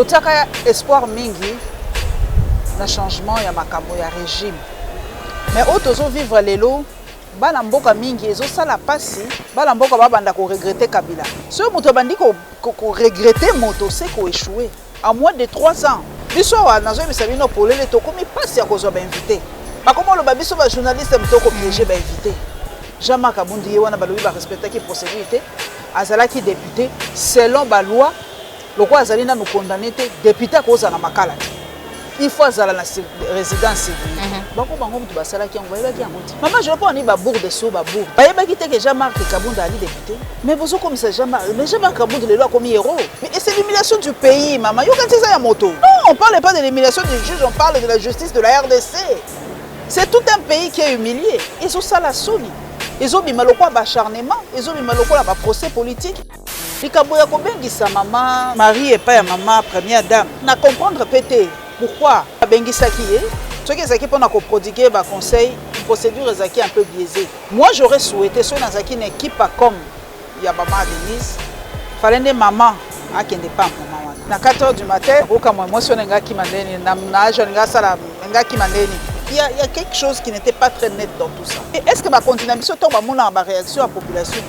Totaka espoir mingi na changement ya makambo ya régime. Mais autres vivre lelo bana mboka mingi ezosala pasi bana mboka babanda ko regretter Kabila. Ce moto bandi ko regretter moto c'est ko échouer en moins de 3 ans. Biso wa nazo bisabino polele to komi pasi ya kozwa ba invité. Ba komo lo babiso ba journaliste mtoko piéger ba invité. Jean-Marc Abundi wana balobi ba respecter ki procédure azalaki député selon ba loi loko azali na nous condamner député ko za na makala. Il faut azala na résidence civile. Bako bango mutu basalaki yango bayebaki yango. Maman je pas ni ba bourde so ba bourde. Bayebaki te que Jean-Marc Kabunda ali député. Mais vous comme ça Jean-Marc, mais Jean-Marc Kabunda le loi comme héros. Mais c'est l'humiliation du pays maman. Yo quand ça ya moto. Non, on parle pas de l'humiliation du juge, on parle de la justice de la RDC. C'est tout un pays qui est humilié. Ils ont ça la soni. Ils ont mis maloko acharnement, ils ont mis maloko la procès politique. Likaboya kobengisa maman, Marie et pas ya maman première dame. Na comprendre pété. Pourquoi Bengisaki ceux qui sont pour prodiguer ba conseil, procédure est un peu biaisée. Moi j'aurais souhaité ceux dans une équipe comme ya maman Denise, fallait des maman à qui n'est pas maman. Na 4h du matin, au cas moi sur nga ki mandeni na jeune nga sala nga ki mandeni. Il y a quelque chose qui n'était pas très net dans tout ça. Est-ce que ma continuation tombe à mon réaction à la population?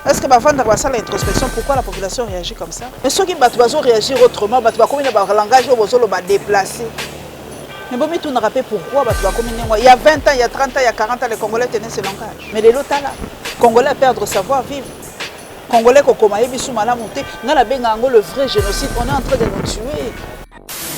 Est-ce que ma femme va faire l'introspection? Pourquoi la population réagit comme ça? Mais ceux qui vont réagir autrement, ils vont langage va déplacer. Mais bon, tu ne rappelles pourquoi il y a 20 ans, il y a 30 ans, il y a 40 ans, les Congolais tenaient ce langage. Mais les lots là, Congolais perdent savoir-vivre. Congolais qui ont le vrai génocide, on est en train de nous tuer.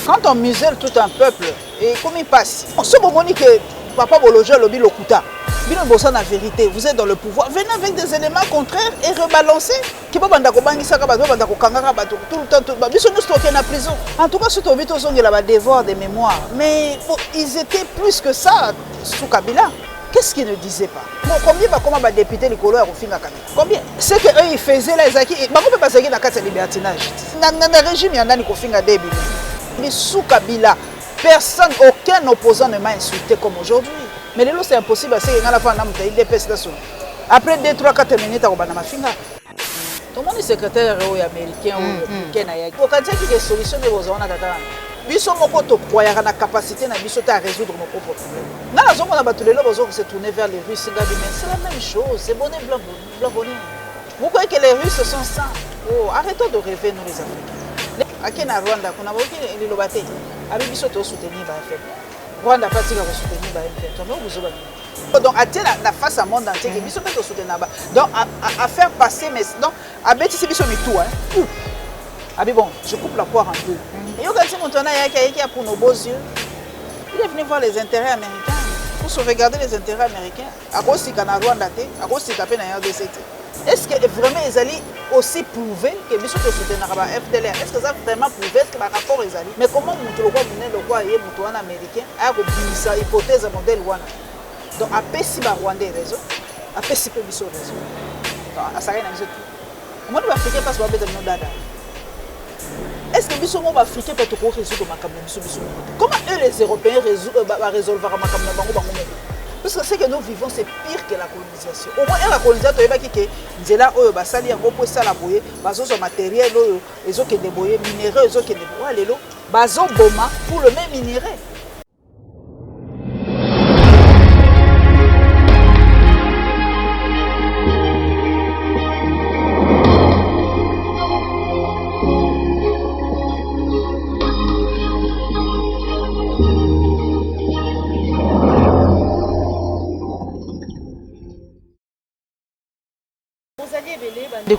Quand on muselle tout un peuple, et comme il passe, ce moment que Papa Bolojo lobi lokuta. Bino bossa la vérité, vous êtes dans le pouvoir. Venez avec des éléments contraires et rebalancer. Qui peut banda ko bangisa ka bato banda ko kangaka bato tout le temps tout. Biso nous stocker na prison. En tout cas, ce to bito zongi la ba dévore des mémoires. Mais ils étaient plus que ça sous Kabila. Qu'est-ce qu'ils ne disaient pas? Bon, combien va comment va député les couleurs au fin de Kabila? Combien? Ce que eux ils faisaient là, Zaki, bah on peut pas na carte libertinage. Na régime y en a ni ko finga début. Mais sous Kabila, personne, aucun opposant ne m'a insulté comme aujourd'hui. Mais les lots c'est impossible, c'est que la fin après 2, 3, 4 minutes, on va dans ma finga. Tout le monde est secrétaire américain ou américain. Quand il y a des solutions, on a biso moko to croyaka na capacité na biso à résoudre nos propres problèmes. Na la zone on a battu les lobos se tourner vers les Russes, c'est la même chose, c'est bonnet blanc bonnet. Vous croyez que les Russes sont sains? Oh, arrêtons de rêver nous les Africains. Aki na Rwanda kuna boki les lobate. Abi biso to soutenir ba fait. Rwanda parti va soutenir ba fait. Donc vous avez donc à la face à monde entier que biso peut soutenir ba. Donc à faire passer mais donc à bêti c'est biso mitou hein. Abi bon, je coupe la poire en deux. Et quand c'est mon tonnerre qui a pour nos beaux yeux, il est venu voir les intérêts américains pour sauvegarder les intérêts américains. À cause de Rwanda, à cause de la RDC. Est-ce que vraiment ils allaient aussi prouver que nous sommes soutenus par FDLR? Est-ce que ça a vraiment prouvé ce que le rapport est allé? Mais comment nous le roi et le américain a oublié sa hypothèse modèle Rwanda? Donc à Pessi Rwandais raison, à Pessi Pébiso raison. Donc à ça rien à tout. Comment nous Africains passent par mettre nos dada? Est-ce que nous sommes africains pour résoudre ma caméra? Comment eux les Européens résolvent ma caméra? Parce que ce que nous vivons, c'est pire que la colonisation. Au moins, la colonisation, il y a qui est là, il y a des matériels, il y a des minéraux, il y a des boma pour le même minerai.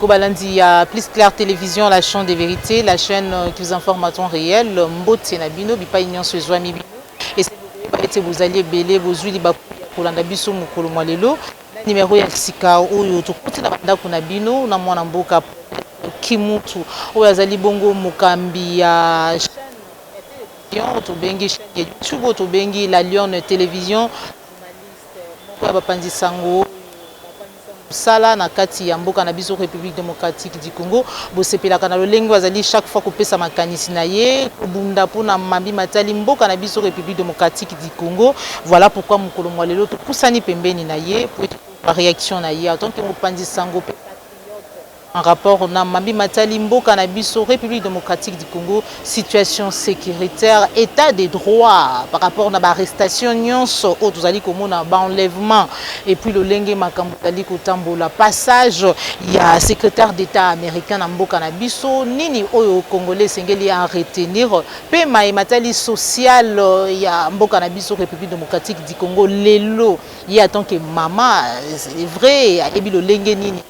Balandi, il y a Plus Clair Télévision, la chaîne des vérités, la chaîne qui vous informe à temps réel, Mbote Nabino, Bipa Union Sezouami Bino. Et si vous alliez belé, vous oubliez pour l'andabiso mukolo malelo, numéro ya sika oyo to côté na banda kuna bino na mwana mboka Kimutu oyo azali bongo mukambi ya chaîne to bengi chaîne YouTube to bengi la Lion Télévision, journaliste moko bapanzi sango sala na kati ya mboka na biso République démocratique du Congo bosepelaka na lolengo azali chaque fois kopesa makanisi na ye bunda pona mabi matali mboka na biso République démocratique du Congo. Voilà pourquoi mukolo mwa lelo to kusani pembeni na ye pour réaction na ye en tant que mopanzi sango patriote en rapport na Mabi Matali Mboka na biso République démocratique du Congo, situation sécuritaire, état des droits par rapport na arrestation nyonso o tozali komona ba enlèvement et puis le lenge makambo tali kotambola passage il y a secrétaire d'état américain na Mboka na biso nini oyo congolais sengeli à retenir pe Matali social ya Mboka na biso République démocratique du Congo lelo il y a tant que maman c'est vrai et bi le lenge nini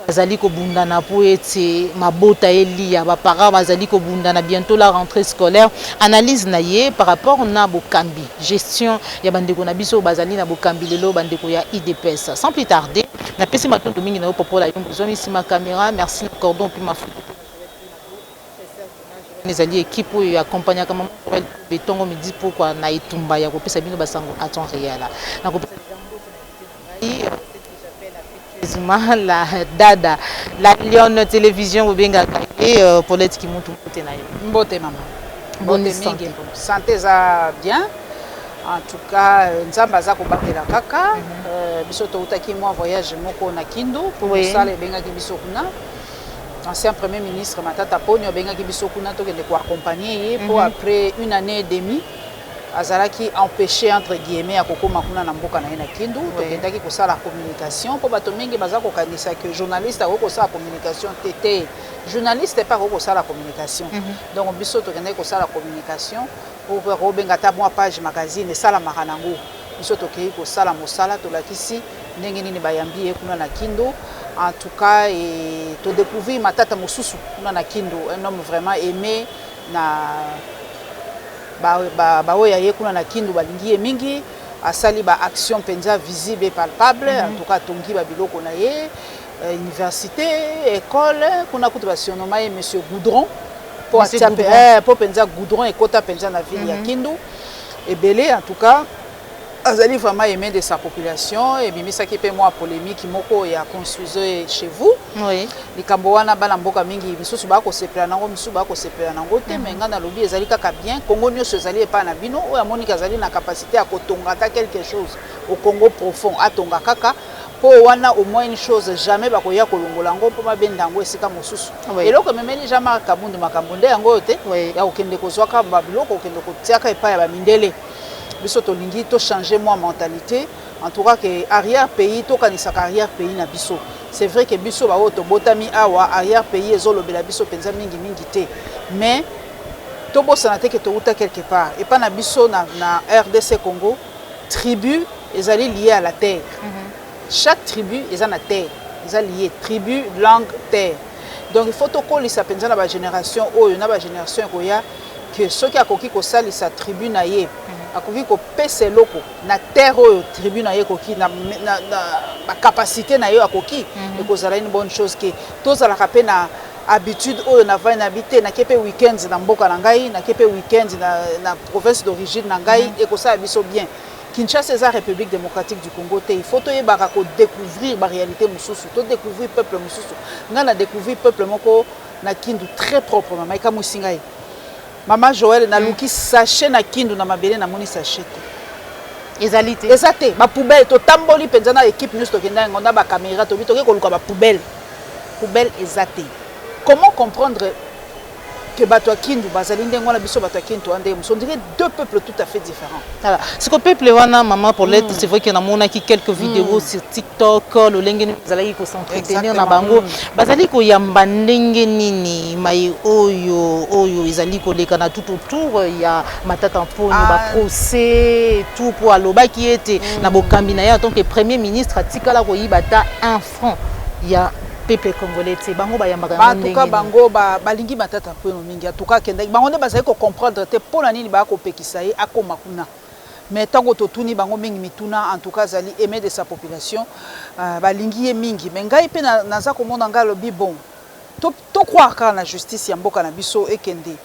bazali ko bundana po ete mabota elia ba parents bazali ko bundana bientôt la rentrée scolaire analyse na ye par rapport na bokambi gestion ya bandeko na biso bazali na bokambi lelo bandeko ya IDPS sans plus tarder na pesi matondo mingi na popo la yo besoin ici ma caméra merci cordon puis ma photo les équipe oyo accompagner comme betongo midi pourquoi na itumba ya kopesa bino basango à temps réel na kopesa la dada la Lyon télévision obenga et pour l'être qui monte côté na yo mbote maman bonne santé santé za bien en tout cas nzamba za ko batela kaka biso to utaki moi voyage moko na Kindu pour ça les benga ki biso kuna ancien premier ministre Matata Ponyo benga ki biso kuna to kende ko accompagner pour après une année et demie azalaki empêché entre guillemets à koko makuna na mboka na ina Kindu to kendaki ko sala communication pour bato mingi baza ko kanisa que journaliste a ko sala communication tété journaliste pas ko sala communication donc biso to kendaki ko sala communication pour robenga ta moi page magazine sala makanango biso to kei ko sala mosala to lakisi ndenge nini bayambi e kuna na Kindu en tout cas et to découvrir Matata Mosusu kuna na Kindu un homme vraiment aimé na oya ye kuna na Kindu balingi mingi asali ba action penza visible et palpable en tout cas tongi ba biloko na ye université école kuna kutu ba surnommé monsieur Goudron pour penza Goudron et kota penza na ville ya Kindu et belé en tout cas azali vraiment aimé de sa population et bimisa ki pe moi polémique moko ya construiseur chez vous oui likambo wana bana mboka mingi bisusu ba ko sepela nango misusu ba ko sepela nango te mais ngana lobi ezali kaka bien Congo nyonso ezali epa na bino oya monika ezali na capacité à kotonga ta quelque chose au Congo profond atonga kaka po wana au moins une chose jamais ba ko ya kolongola ngo po mabenda ngo esika mosusu eloko memeli jamais kabundu makambonde yango te ya okende kozwaka ba biloko okende kotiaka epa ya ba mindele biso to lingi to changer moi mentalité en tout cas que arrière pays to kanisa arrière pays na biso c'est vrai que biso ba to botami awa arrière pays ezolobela biso penza mingi mingi te mais to bosana te que to uta quelque part et pas na biso na RDC Congo tribu ezali lié à la terre chaque tribu eza na terre eza lié tribu langue terre donc il faut to kolisa penza na ba génération oyo na ba génération koya que ceux qui akoki ko sali sa tribu na ye akoki ko pese loko na terre oyo tribu na ye koki na capacité na yo akoki et kozala une bonne chose que tozala kapé na habitude oyo na va na habiter na kepe weekends na mboka na ngai na kepe weekends na province d'origine na ngai et ko ça biso bien Kinshasa c'est la République démocratique du Congo te il faut to yebaka ko découvrir ba réalité mususu to découvrir peuple mususu ngana découvrir peuple moko na Kindu très proprement maika musingai Maman Joël na luki sachet na Kindu na mabele na moni sachet ezalité ezate ba poubelle to tamboli penza na équipe nous to kenda ngonda ba caméra to bitoke ko luka ba poubelle ezate comment comprendre que bato Kindu bazali ndengo na biso bato Kindu ande on dirait deux peuples tout à fait différents voilà ce que peuple wana maman pour l'être c'est vrai qu'il y en a mona qui quelques vidéos sur TikTok le lengeni bazali ko s'entretenir na bango bazali ko yamba ndenge nini mai oyo ezali ko leka na tout autour ya Matata Ponyo ba procès tout pour aloba qui était na bokambi na ya en tant que premier ministre atikala ko yibata 1 franc ya peuple congolais c'est bango ba yambaka en tout cas bango balingi Matata Ponyo mingi en tout cas kenda bango ne bazali ko comprendre te pona nini ba ko pekisa ye akoma kuna mais tango to tuni bango mingi mituna en tout cas zali aimé de sa population balingi ye mingi mais ngai pe naza ko mona ngalo bi bon to croire car la justice ya mboka na biso ekende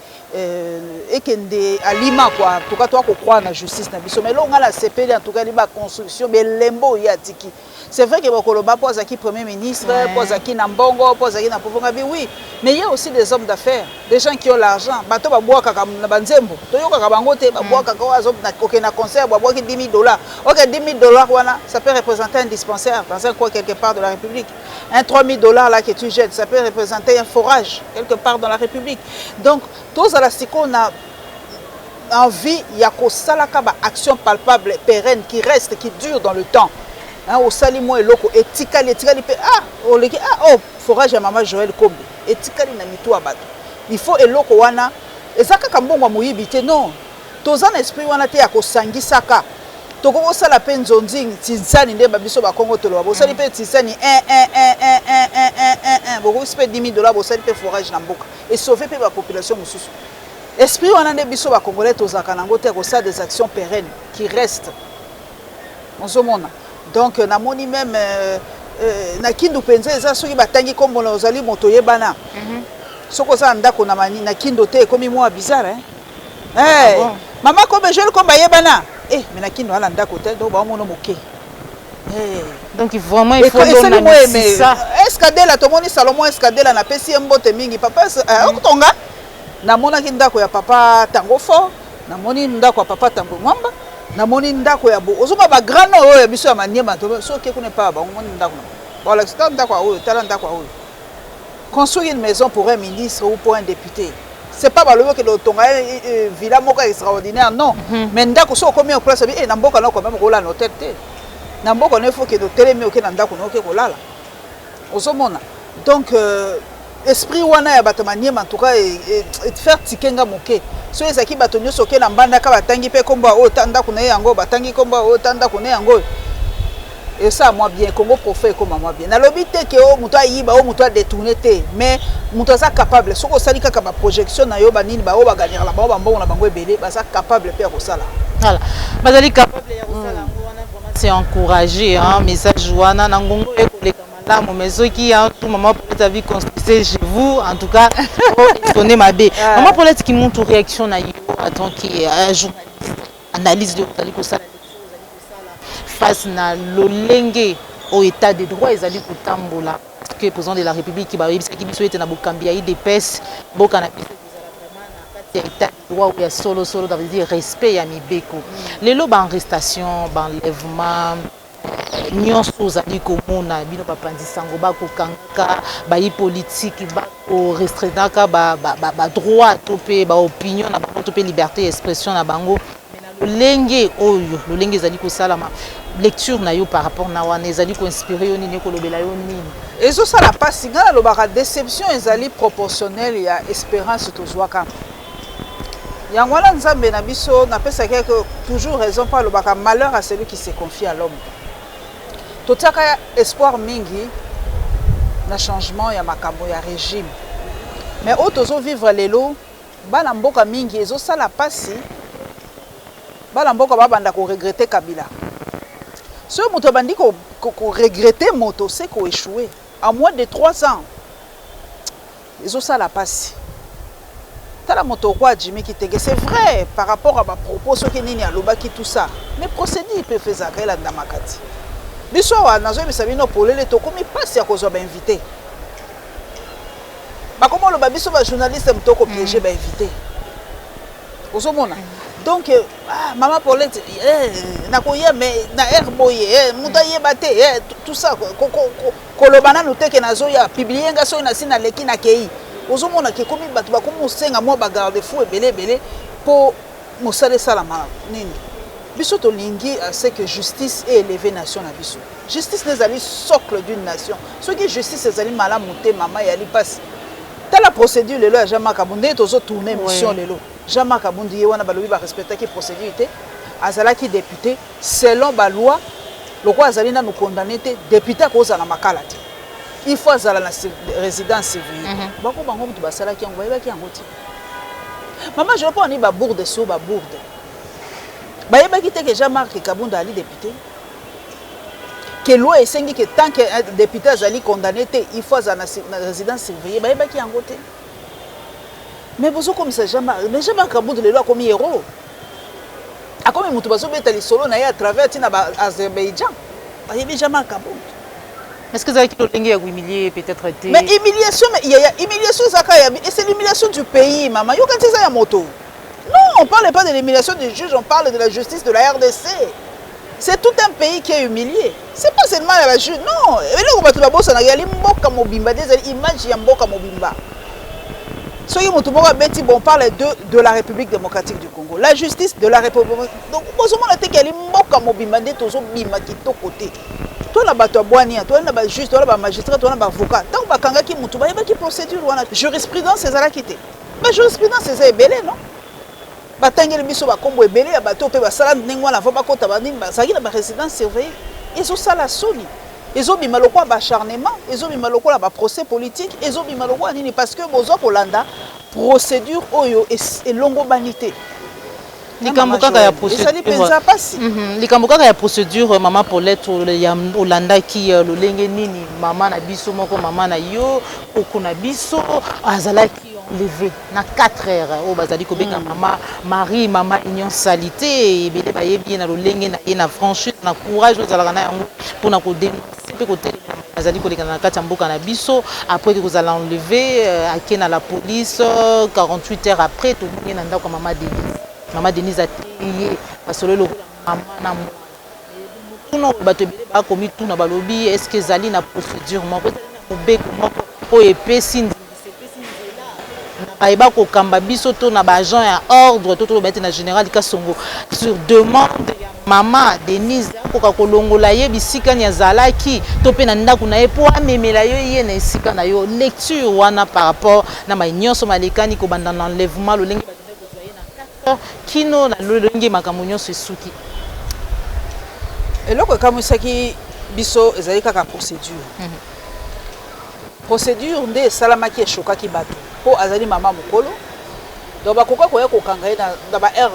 alima quoi en tout cas toi croire na justice na biso mais longa la CPD en tout cas liba construction belembo ya tiki c'est vrai que Bokoloba pose qui premier ministre pose qui na mbongo pose qui na poponga bi oui mais il y a aussi des hommes d'affaires des gens qui ont l'argent bato ba boaka na banzembo to yoka ka bango te ba boaka ko azo na kokena concert ba boaki $10,000 OK $10,000 wana ça peut représenter un dispensaire dans un coin quelque part de la République un $3,000 là que tu jettes ça peut représenter un forage quelque part dans la République donc tous à la siko na envie ya ko salaka ba action palpable pérenne qui reste qui dure dans le temps hein au salimo eloko etikali pe oh forage ya maman Joël Kombe etikali na mitu abato il faut eloko wana ezaka kambongo moyibite non toza na esprit wana te ya ko sangisaka toko sala pe nzonzi tinsani nde babiso ba Kongo tolo bo sali pe tinsani boko spé $10,000 bo sali pe forage na mboka et sauver pe ba population mususu esprit wana nde biso ba Congolais tozaka nango te ko sala des actions pérennes qui restent ozomona donc namoni même na kindu penza eza soki batangi kombo na ozali moto yebana soko za ndako na mani na kindo te komi moi bizarre hein maman comme je le komba yebana mais na kindo ala ndako te do ba mono moke donc vraiment il faut donner ça escadela to moni Salomon escadela na pesi mbote mingi papa otonga na mona ki ndako ya papa tango fort na moni ndako ya papa tango mwamba na moni ndako ya bo ozoma ba grand no ya biso ya maniema to so ke kuna pa ba moni ndako voilà c'est ndako ya oyo tala ndako ya oyo construire une maison pour un ministre ou pour un député c'est pas balobo que le tonga villa moko extraordinaire non mais ndako so komi en place na mboka na ko même ko la no tete na mboka ne faut que do telemi oke na ndako no ke ko lala ozomona donc esprit wana ya bato maniema en tout cas et faire tikenga moke so ezaki bato nyoso ke na mbanda ka batangi pe komba o tanda kuna yango batangi komba o tanda kuna yango et ça moi bien Congo prophète comme moi bien na lobité que o muto ayiba o muto a détourner te mais muto ça capable soko sali kaka ba projection na yo ba nini ba o ba gagner la ba mbongo na bango ebele ba ça capable pe ko sala voilà bazali capable ya ko sala wana vraiment c'est encourager hein message wana na ngongo e ko leka malamu mais soki hein tout maman peut être vie constituer chez vous en tout cas donner ma bé maman pour être qui montre réaction na yo en tant que journaliste analyse de ko sala face na lolenge au état de droit ezali kutambola que le président de la République qui ba yebisa ki biso ete na bokambi ya IDPS boka na biso ezala vraiment na kati ya état de droit ou ya solo ça veut dire respect ya mibeko lelo ba arrestation ba enlèvement nyonso ozali komona bino bapanzisango bakokangaka bayi politique bakorestreindaka ba droit to pe ba opinion na bango to pe liberté d'expression na bango lolenge oyo lolenge ezali kosalama lecture na yo par rapport na wana ezali ko inspirer yo nini ko lobela yo nini ezo sala pasi ngala lobaka déception ezali proportionnelle ya espérance tozwaka yango wana nzambe na biso na pesa que toujours raison pas lobaka malheur à celui qui se confie à l'homme totiaka espoir mingi na changement ya makambo ya régime mais o tozo vivre lelo bana mboka mingi ezo sala pasi bana mboka babanda ko regretter Kabila. Ce moto bandi ko regretter moto c'est ko échoué en moins de 3 ans. Ils ont ça la passe. Tala moto kwa Jimmy Kitenge c'est vrai par rapport à ma propos ce qui nini alobaki tout ça. Mais procédure peut faire ça là dans makati. Biso wa nazo bisabino polele to komi passe ya kozo ba invité. Ba comment le babiso ba journaliste mtoko piéger ba invité. Ozomona. Donc maman Paulette nakoya mais na herboye muta yebate tout ça kolobana noteke nazo ya publier ngaso na sina leki na kei ozomona ke komi batu ba komo senga mo ba garde fou ebele pour mosale salama nini biso to lingi c'est que justice est élevée nation na biso justice les ali socle d'une nation ce qui justice les ali mala monter maman ya li passe ta la procédure lelo jamais kabonde tozo tourner mission lelo Jean-Marc Abondi wana balobi ba respecter qui procédure était azalaki député selon ba loi le quoi azali na nous condamner té député ko za na makala té il faut azala na résidence civile bako bango mutu basala ki yango yeba ki yango ti maman je pas ni ba bourde so ba bourde ba yeba ki té que Jean-Marc Kabunda ali député que loi esengi que tant que un député azali condamné il faut na résidence surveillée bayebaki yango te. Mais bozo comme ça jamais mais jamais Kabou de lelo comme héros. A comme mutu bazo beta li solo na ya à travers tina ba Azerbaïdjan. Bayebi jamais Kabou. Est-ce que ça qui l'engé à humilier peut-être été? Mais humiliation mais il y a humiliation zakaya et c'est l'humiliation du pays maman. Yo quand ça ya moto. Non, on parle pas de l'humiliation des juges, on parle de la justice de la RDC. C'est tout un pays qui est humilié. C'est pas seulement la juge. Non, et là on va trouver bossa na yali mboka mobimba des images ya mboka mobimba. Soyez mon tour beti bon parle de la République démocratique du Congo. La justice de la République. Donc bosso mon était qu'elle mboka mobimba des tozo bima ki to côté. Toi la bato boania, toi na ba juge, toi la magistrat, toi na ba avocat. Tant ba kanga ki mutu ba ki procédure wana jurisprudence c'est ça qui était. Mais jurisprudence c'est belé non? Batangeli biso ba kombo ebele ya bato pe basala ndenge wana va bakota banini bazaki na ba résidence surveillée. Ezo sala soni. Ezo bima lokwa ba acharnement, ezo bima lokwa ba procès politique, ezo bima lokwa nini parce que bozo kolanda procédure oyo et longo banité. Likambo kaka ya procédure. Likambo kaka ya procédure maman Paulette ya Olanda ki lolenge nini maman na biso moko maman na yo okuna biso azalaki levé na 4 heures au bazali ko benga maman Marie maman union salité et bele baye bien na lolenge na na franchise na courage ozalaka na yango pour na ko dénoncer pe ko télé azali ko lekana na kati mboka na biso après que vous allez enlever akena la police 48 heures après tout bien na ndako maman Denise a trié parce que le maman na tout non bato bele ba komi tout na balobi est-ce que zali na procédure moko obeko moko o epesi ayeba ko kamba biso to na ba agent ya ordre to bete na général Kasongo sur demande ya maman Denise ko ka kolongola ye bisika nya zalaki to pe na ndako na ye po amemela yo ye na esika na yo lecture wana par rapport na ma nyonso malekani ko banda na enlèvement lo lengi kino na lolenge makambo nyonso esuki eloko kamusaki biso ezali kaka procédure procédure nde salamaki eshokaki bato po azali mama mokolo donc bakoka koya kokanga ye na ba air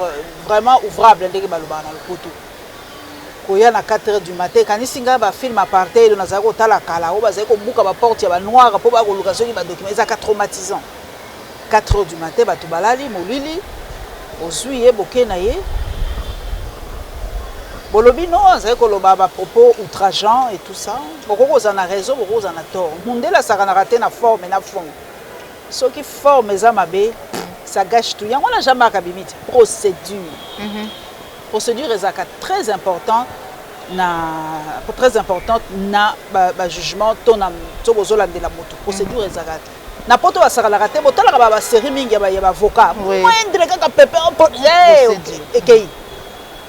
vraiment ouvrable ndenge balobaka na lopoto koya na 4 heures du matin kanisi nga bafilme apartheid nazali kotala kala oyo bazali kobuka baporte ya banoire mpo bakoluka soki badocument ezaka traumatisant 4 heures du matin bato balali molili ozwi ye boke na ye bolobi non azali koloba bapropos outrageant et tout ça bokoko oza na raison bokoko oza na tort mundele asakanaka te na forme na fond soki forme eza mabe ça gâche tout yango wana jamais akabimi te procédure procédure ezalaka très importante na jugement to bozolandela moto procédure ezalaka na poto basakalaka te botalaka basérie mingi ya bavocat moindre kaka pepe ekei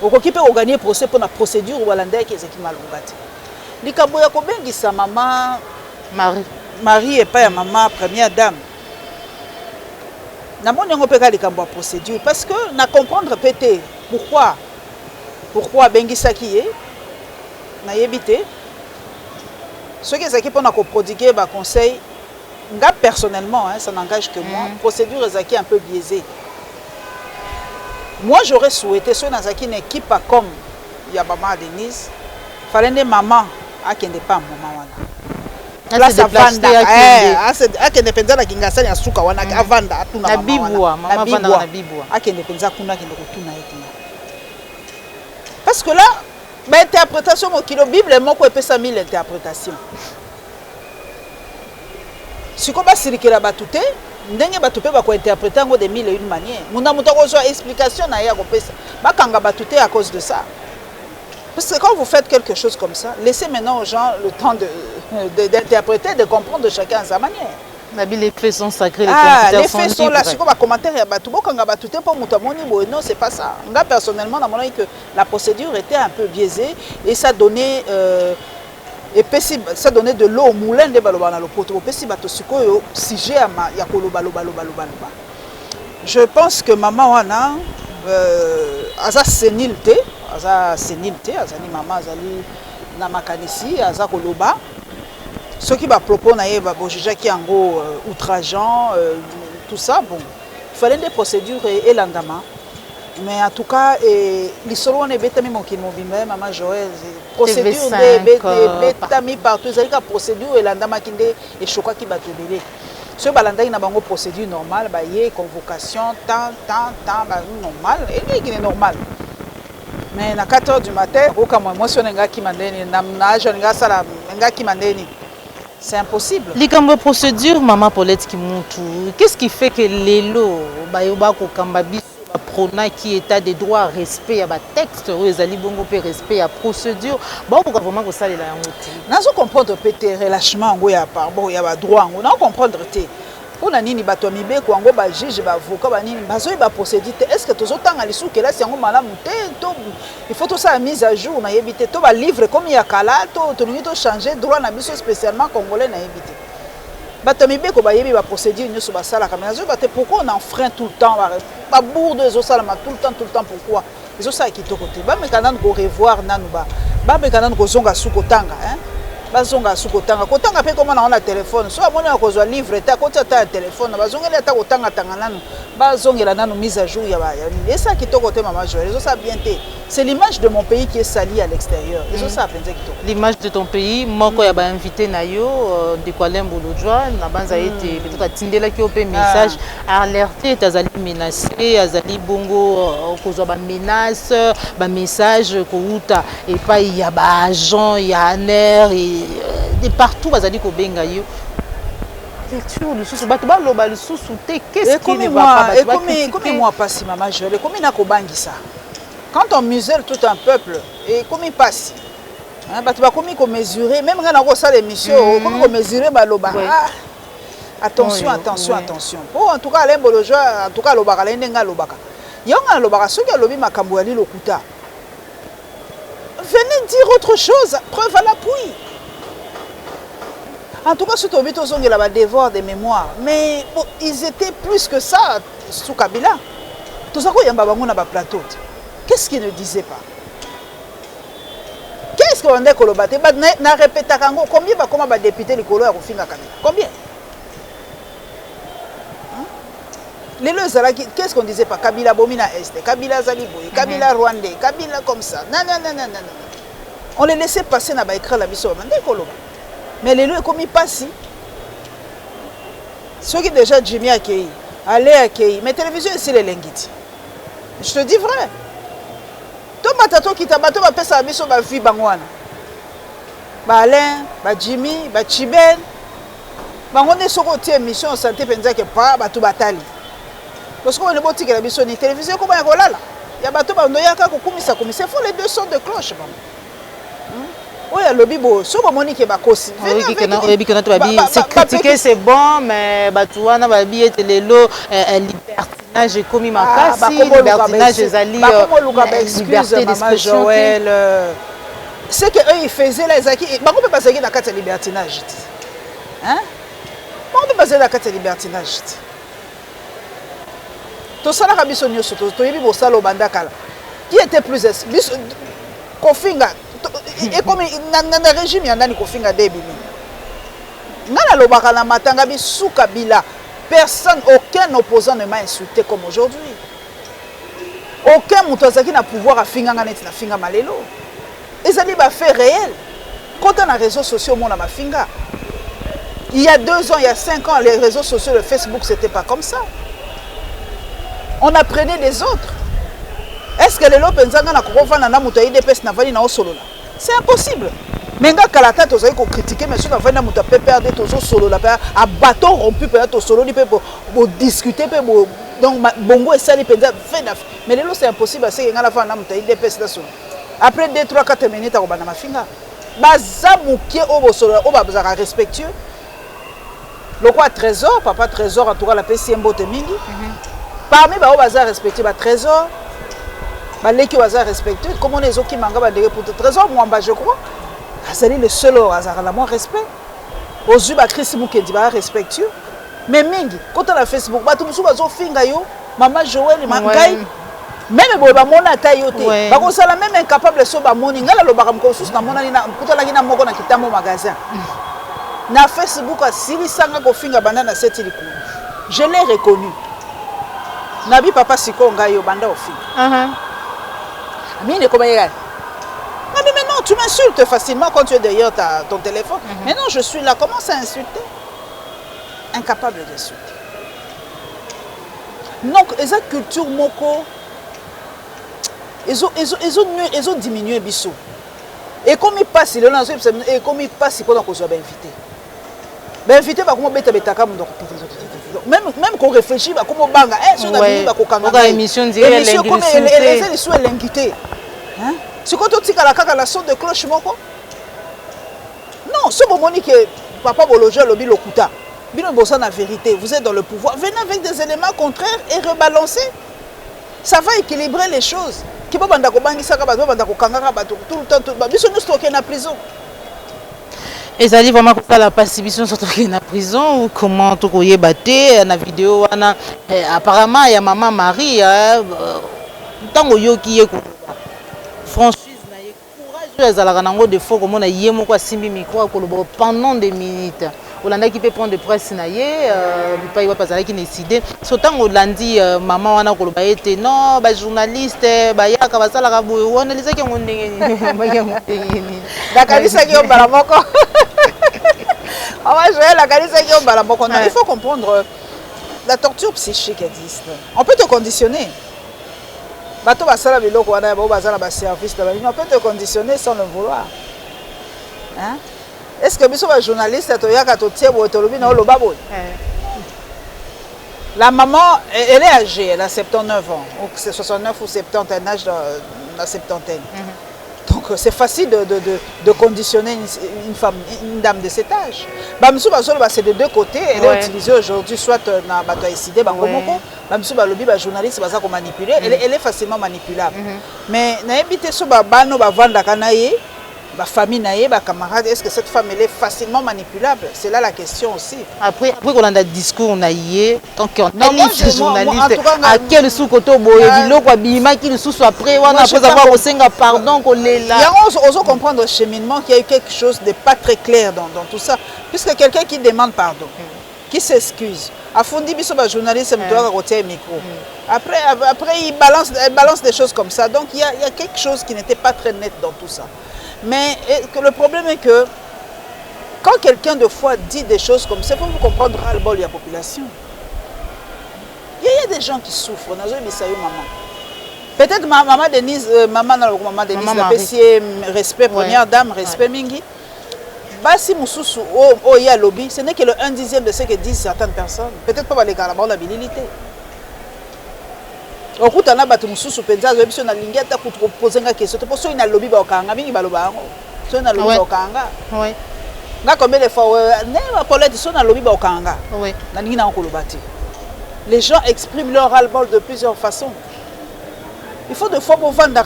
okoki mpe koganie procès mpo na procédure obalandaki ezaki malonga te likambo ya kobengisa mama Marie epai ya mama première dame namoni yango mpe ka likambo ya procédure parce que na comprendre mpe te pourquoi abengisaki ye nayebi te soki ezalaki mpo na koprodiguer baconseil nga personnellement ça n'engage que moi procédure ezalaki un peu biaisée. Moi, j'aurais souhaité, si on a une équipe comme Yabama Denise, il fallait que maman ne pas maman. Place à Vanda, akendepenza na kingasa ya suka wana avanda atuna na bibwa mama vanda na bibwa akendepenza kuna kende kutuna yetina. Parce que là, l'interprétation mo kilo Bible moko epesa 1000 interprétations. Siko ba sirikela batute ndenge bato pe bako interpréter ngo de 1001 manières muna muto ko so explication na ya ko pesa bakanga batute à cause de ça parce que quand vous faites quelque chose comme ça laissez maintenant aux gens le temps d'interpréter de comprendre de chacun à sa manière. La Bible, les faits sont sacrés, les faits sont là. C'est comme un commentaire ya bato bokanga batute pour muto moni bo non c'est pas ça. Nga personnellement na mona que la procédure était un peu biaisée et ça donnait et ça donnait de l'eau au moulin de balobana le poto pesi bato sikoyo sujet ya koloba loba. Je pense que maman wana aza sénilité azali maman azali na makanisi aza koloba ceux qui va propos na ye ba bojuja ki yango outrageant tout ça bon il fallait des procédures et l'endama Mais en tout cas, les solos on est bétami mon qui mobile, maman Joël, procédure TV5, bétami partout, c'est la procédure et l'andama qui est choquant qui bat belé. Ce balanda il n'a pas une procédure normale, bah y convocation, temps, bah normal, et qui est normal. Mais à 4 h du matin, au cas moi si on est qui mandeni, namnage on est ça là, on qui mandeni. C'est impossible. Les cambo procédure maman Paulette qui monte. Qu'est-ce qui fait que l'élo bah yoba ko kambabi prona qui état des droits respect à texte ezali bongo pe respect à procédure bon pourquoi vraiment que ça les la ngoti nazo comprendre pété relâchement ngo ya pardon ya ba droit ngo na comprendre té pona nini bato mibeko ngo ba juge ba avocat ba nini bazo ba procédure est-ce que tozo tanga lisu que là c'est ngo malamu té to il faut tout ça mise à jour na yebité to ba livre comme ya kala to nini to changer droit na biso spécialement congolais na yebité bato mibeko ba yebi ba procédure nyoso ba sala ka mais pourquoi on enfreint tout le temps ba bourde les osalama tout le temps pourquoi les osala kitoko te ba mekana ko revoir nanu ba mekana ko zonga sukotanga hein ba zonga sukotanga kotanga pe comment on a téléphone so amoni ko zo livre ta ko ta téléphone ba zongela ta kotanga tanga nanu ba zongela nanu mise à jour ya ba et ça kitoko te maman Joël les osala bien te c'est l'image de mon pays qui est salie à l'extérieur les osala penza kitoko l'image de ton pays moko ya ba invité na yo de Kwalembo Lodjoa na banza été peut-être tindela ki opé message alerter tazali menacé azali bongo ko zo ba menace ba message ko uta et pas il y a ba agent il y a aner et de partout bazali ko benga yo lecture le sous bato ba loba le sous te qu'est-ce qui ne va pas comme moi passe maman Joël comme na ko bangisa quand on muselle tout un peuple et comme il passe hein bato ba komi ko mesurer même quand on ça l'émission comme ko mesurer ba loba attention attention pour en tout cas Lembo Lodjoa en tout cas lobaka la ndenga lobaka yonga lobaka soki alobi makambo ya lilokuta venez dire autre chose preuve à l'appui. En tout cas, surtout au il y a devoir de mémoire. Mais bon, ils étaient plus que ça sous Kabila. Tout ça, il y a un plateau. Qu'est-ce qu'ils ne disaient pas? Qu'est-ce qu'on a colobaté? Na répété combien va comment député les couleurs au fin Kabila? Combien? Les deux, qu'est-ce qu'on disait pas? Kabila Bomina Est, Kabila Zaliboui, Kabila Rwandais, Kabila comme ça. Non. On les laissait passer dans l'écran la mission. Mais les lieux comme ils passent, ceux qui déjà Jimmy accueilli, allez accueillir, mais télévision ici les linguites. Je te dis vrai. Tout matato qui t'a battu va passer la mission ma fille bangwana. Ba Alain, ba Jimmy, ba Chiben. On est sur côté mission santé penza que pas ba tout batali. Parce qu'on est boti que la mission ni télévision comment y a là. Il y a bateau ba ndoyaka ko kumisa kumisa. Faut les deux sons de cloche bon. Oui, le bibo, so moni ke bakosi. C'est critiquer c'est bon mais batouana ba bi et lelo libertinage comme makasi libertinage ezali liberté d'expression. C'est que eux ils faisaient les acquis. Ba ko peut passer na carte libertinage. Hein? On peut passer la carte libertinage. Tout ça la biso nyoso to yebi bo salo bandakala. Qui était plus Kofinga et comme dans le régime, il y a un Kofinga débile. Dans la lobaka na matanga bi sous Kabila, personne, aucun opposant ne m'a insulté comme aujourd'hui. Aucun moutazaki n'a pouvoir à finga net na finga malelo. Et ça dit ba fait réel. Quand on a les réseaux sociaux, mon ma finga. Il y a 2 ans, il y a 5 ans, les réseaux sociaux, le Facebook, c'était pas comme ça. On apprenait des autres. Est-ce que les lopenzanga na kokofana na muto IDPS na vali na osolo là? C'est impossible. Mais nga kalata to zai ko critiquer mais sur na vali na muto peut perdre to solo là à bâton rompu peut to solo ni peut pour discuter peut donc bongo et sali penza fait mais les lots c'est impossible c'est nga la vali na muto IDPS là solo. Après 2 3 4 minutes ko bana mafinga. Baza mukie o bosolo o baza respectueux. Le quoi trésor papa trésor en tout cas la PC mbote mingi. Parmi ba o baza respectueux ba trésor Maleki waza respecté, comme on est autres qui mangent des pour trésor, moi je crois. C'est le seul hasard, la moins respect. Aux yeux de Chris Mukendi, respectueux. Mais mingi, quand on a Facebook, tout le monde finga yo, maman Joël, mangai. Même si on a tayote, on est même incapable de se faire moni. Ngala lo bakam ko sus na mona ni na putola kina moko na kitamo magasin. Na Facebook a sili sanga ko finga banana setili ku. Je l'ai reconnu. Nabi papa siko ngai yo banda ofi. Mine comment il Ah mais maintenant tu m'insultes facilement quand tu es derrière ton téléphone. Maintenant je suis là, commence à insulter. Incapable d'insulter. Donc eza culture moko ils ont diminué biso. Et comme il passe le lance et comme il passe pour qu'on soit invité. Ben invité ba comment beta comme donc même qu'on réfléchit ba comment banga sur la vie ba ko kanga émission directe les sous l'invité. Hein? C'est quand tu as la sonde de cloche moko. Non, ce moment que papa Bolojo lobi lokuta. Bino bossa la vérité, vous êtes dans le pouvoir, venez avec des éléments contraires et rebalancer. Ça va équilibrer les choses. Qui peut banda ko bangisa ka bato banda ko kanga ba tout le temps tout ba biso nous stocker na prison. Et ça dit vraiment que la pacification sont stockés na prison ou comment tout koyé batté na vidéo wana apparemment il y a maman Marie tango yo ki ye ko franchise na ye courage ezalaka nango de fois comme on a yé moko asimbi micro ko lobo pendant des minutes. Olanda qui peut prendre de presse na ye pas va passer qui décider sautant Olandi maman wana ko loba été non ba journaliste ba yaka basala ka boye wana lisa ke ngondenge ni dakalisa ki ombala moko ah ouais la kalisa ki ombala moko. Il faut comprendre la torture psychique existe. On peut te conditionner. Bato basala biloko wana ba basala ba service on peut te conditionner sans le vouloir. Hein? Est-ce que biso ba journaliste toyaka to tiebo to lobi na loba boy? La maman elle est âgée, elle a 79 ans, ou c'est 69 ou 70 un âge dans la septantaine. Donc c'est facile de conditionner une femme, une dame de cet âge. Bamsou basolo c'est de deux côtés, elle est utilisée aujourd'hui soit na bato décidé ba komoko, bamsou ba lobi ba journaliste baza ko manipuler, elle est facilement manipulable. Mais na ebité so ba bano ba vanda kanaye ma famille naïe, ma camarade, est-ce que cette femme elle est facilement manipulable? C'est là la question aussi. Après qu'on a un discours naïe, tant qu'on est journaliste, à quel sous-côté boye bilo quoi bima qui le sous soit prêt, on après avoir au senga pardon qu'on est là. Il y a on comprendre le cheminement qu'il y a eu quelque chose de pas très clair dans tout ça, puisque quelqu'un qui demande pardon, qui s'excuse. À Fondi biso ba journaliste me doit retirer micro. Après il balance des choses comme ça. Donc il y a quelque chose qui n'était pas très net dans tout ça. Mais le problème est que quand quelqu'un de foi dit des choses comme ça, il faut vous comprendre ras le bol de la population. Il y a des gens qui souffrent. Peut-être maman Denise, maman Denise, respect, première dame, respect mingi. Basi Moussoussou, oh, il y a lobby, ce n'est que le 1/10 de ce que disent certaines personnes. Peut-être pas les gars, la habilité. Au coup, on a battu Moussoussou, Penza, on a lingué à poser une question. C'est pour ça qu'il y a lobby au Kanga, il y a lobby au Kanga. Oui. Combien de fois, on a lobby au Kanga. Oui. Les gens expriment leur ras-le-bol de plusieurs façons. Il faut de fois pour vendre,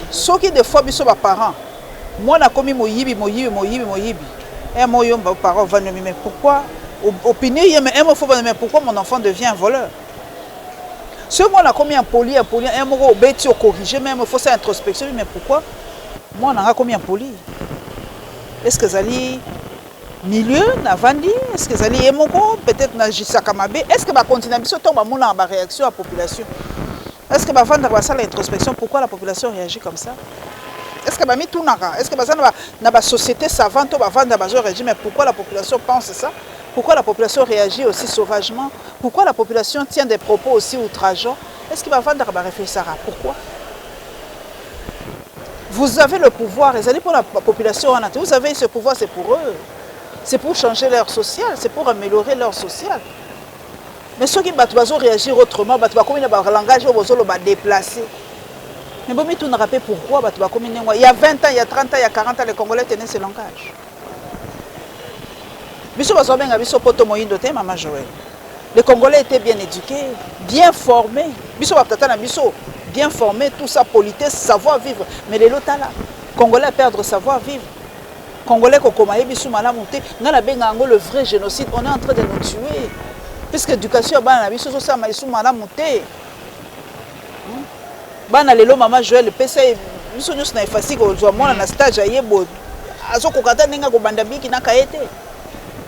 ceux qui de fois sont mes parents. Moi, je commis moyibi. Et moi, mes parents vont me dire, mais pourquoi opinion, mais pourquoi mon enfant devient un voleur? Si moi, on a commis un poli, un mot bêti au corriger, même il faut faire introspection, mais pourquoi moi, on a commis un poli? Est-ce que Zali milieu n'a vendu? Est-ce que Zali Emoko peut-être n'a Jissaka Mabé? Est-ce que va continuer à tomber en réaction à la population? Est-ce que va vendre l'introspection? Pourquoi la population réagit comme ça? Est-ce que va mis tout nara? Est-ce que dans la société savante va vendre dans régime? Mais pourquoi la population pense ça? Pourquoi la population réagit aussi sauvagement? Pourquoi la population tient des propos aussi outrageants? Est-ce qu'il va vendre à réfléchir? Pourquoi? Vous avez le pouvoir, et pour la population, vous avez ce pouvoir, c'est pour eux. C'est pour changer leur social, c'est pour améliorer leur social. Mais ceux qui vont réagir autrement, leur langage va déplacer. Mais bon, tu ne rappelles pourquoi il y a 20 ans, il y a 30 ans, il y a 40 ans, les Congolais tenaient ce langage. Les Congolais étaient bien éduqués, bien formés. Bien formés, tout ça, politesse, savoir-vivre. Mais les lots là, Congolais perdent savoir-vivre. Congolais le vrai génocide, on est en train de nous tuer. Puisque l'éducation, bana lelo mama Joël PC biso nyos na efasi ko zwa mwana na stage ayebo azo kokata ninga ko banda biki na kaete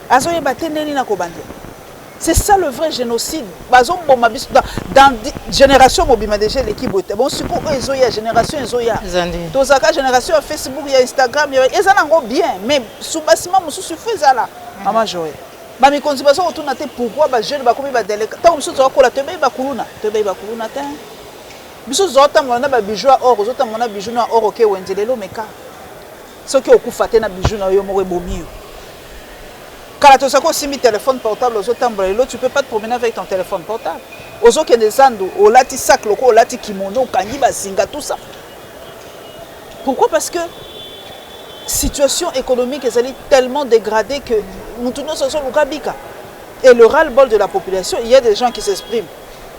azo yeba tendeni na ko banda C'est ça le vrai génocide. Dans génération mobile déjà l'équipe bon support ezoya génération ezoya. Tozaka génération Facebook, il y a Instagram, il y a bien mais sous bâtiment musu suffit ça là. Maman Joël. Ba mi contribution autour na te pourquoi ba jeune ba komi ba délai. Tant musu to ko la te ba kuluna te. Biso zota mona ba bijou or zota mona bijou na or OK wendelelo meka. Soki okufa te na bijou na yo mo ebomi. Quand tu as un téléphone portable, tu ne peux pas te promener avec ton téléphone portable. Aux autres, il y a des andos, au lati sac, au lati kimono, au kanjiba, singa, tout ça. Pourquoi? Parce que la situation économique est tellement dégradée que nous tournons sur le Kabika. Et le ras-le-bol de la population, il y a des gens qui s'expriment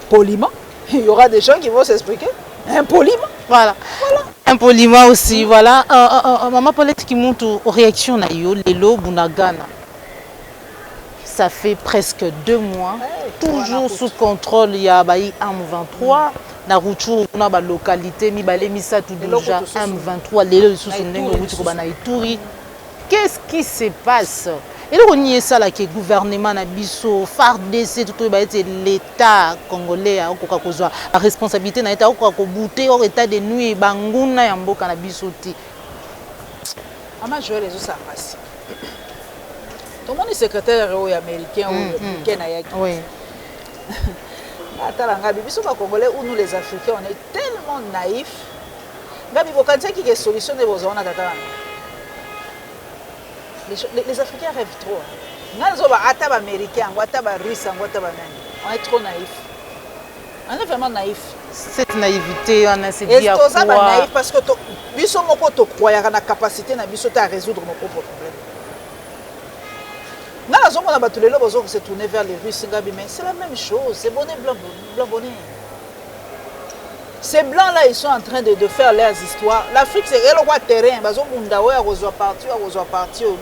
poliment, il y aura des gens qui vont s'expliquer impoliment. Voilà. Impoliment aussi, voilà. Maman Paulette qui monte aux réactions, les lots, Bunagana. Ça fait presque 2 mois, toujours sous contrôle. Il y a M23, Naruto, on a la localité, Misa tout déjà M23, les sous Qu'est-ce qui se passe? Et là, on y est ça là que le gouvernement Nabiso, FARDC, tout l'État congolais, la responsabilité na l'État, au état de nuit, Bangouna, Yamboka Nabiso. Ama Joël les autres ça passe. Tout le monde est secrétaire américain ou américain. Oui. Les Congolais ou nous les Africains, on est tellement naïfs. Gabi, vous pensez qu'il y a une solution de vos zones à Tata? Les Africains rêvent trop. Nous sommes américains, nous sommes russes, on est trop naïfs. On est vraiment naïfs. Cette naïveté, on a cette vie à quoi? Naïf parce que nous sommes la capacité à résoudre nos propres problèmes. On se tourner vers les Russes, mais c'est la même chose. C'est bonnet, blanc, bonnet. Ces blancs-là, ils sont en train de faire leurs histoires. L'Afrique, c'est le roi terrain. Ils ont parti.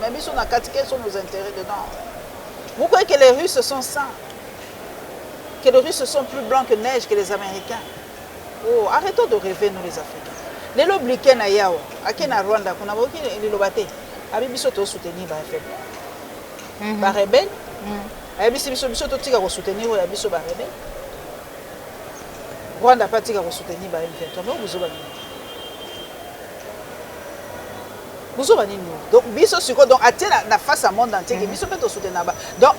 Même ils sont dans quels sont nos intérêts dedans. Vous croyez que les Russes sont sains? Que les Russes sont plus blancs que neige que les Américains? Oh, arrêtons de rêver, nous les Africains. Les lobliqués na yao, à na Rwanda, qu'on a beaucoup de lobate. Abibiso to soutenir ba faible. Ba rebelle. Abibiso to tika ko soutenir ya biso ba rebelle. Rwanda pas tika ko soutenir ba M23. Mais vous obani. Vous obani nous. Donc biso siko donc atela na face à monde entier que biso peut to soutenir ba. Donc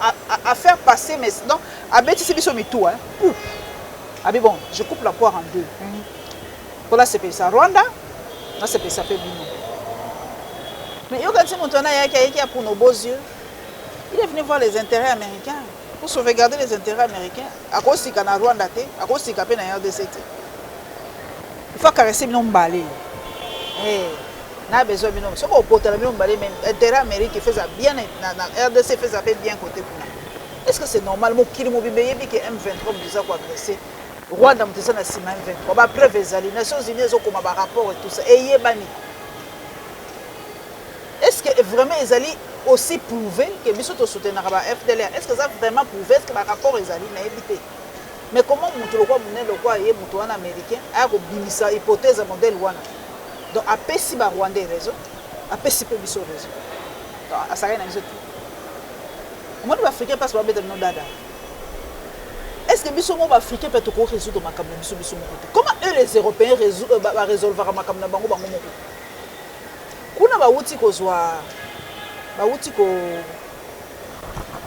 à faire passer mais donc abeti si biso mitou hein. Abi bon, je coupe la poire en deux. Pour la CP ça Rwanda, la CP ça fait bien. Mais quand c'est mon tournage qui a pour nos beaux yeux, il est venu voir les intérêts américains pour sauvegarder les intérêts américains. À cause de la Rwanda, à cause de la RDC. Il faut caresser nos balais. n'a besoin de nous. Ce qu'on porte la même mais intérêt américain fait ça bien, la RDC fait ça bien côté pour nous. Est-ce que c'est normal mon kilo mobile que M23 me disait quoi agresser Rwanda me disait na sima M23 ba preuve les Nations Unies ont comme un rapport et tout ça et yebani. Est-ce que vraiment ils allaient aussi prouver que biso to soutenir ba FDLR? Est-ce que ça vraiment prouvé est-ce que le rapport ils allaient na éviter? Mais comment mutu lokwa munene lokwa ye mutu wana américain a ko bimisa hypothèse modèle wana? Donc après si ba Rwandais raison, après si peu biso raison. Donc à ça rien na biso tout. Moi les Africains passent par mettre nos dada. Est-ce que biso mo africain peut ko résoudre makambo biso biso mo côté? Comment eux les Européens résolvera makambo na bango bango moko? Kuna ba wuti ko zwa ba wuti ko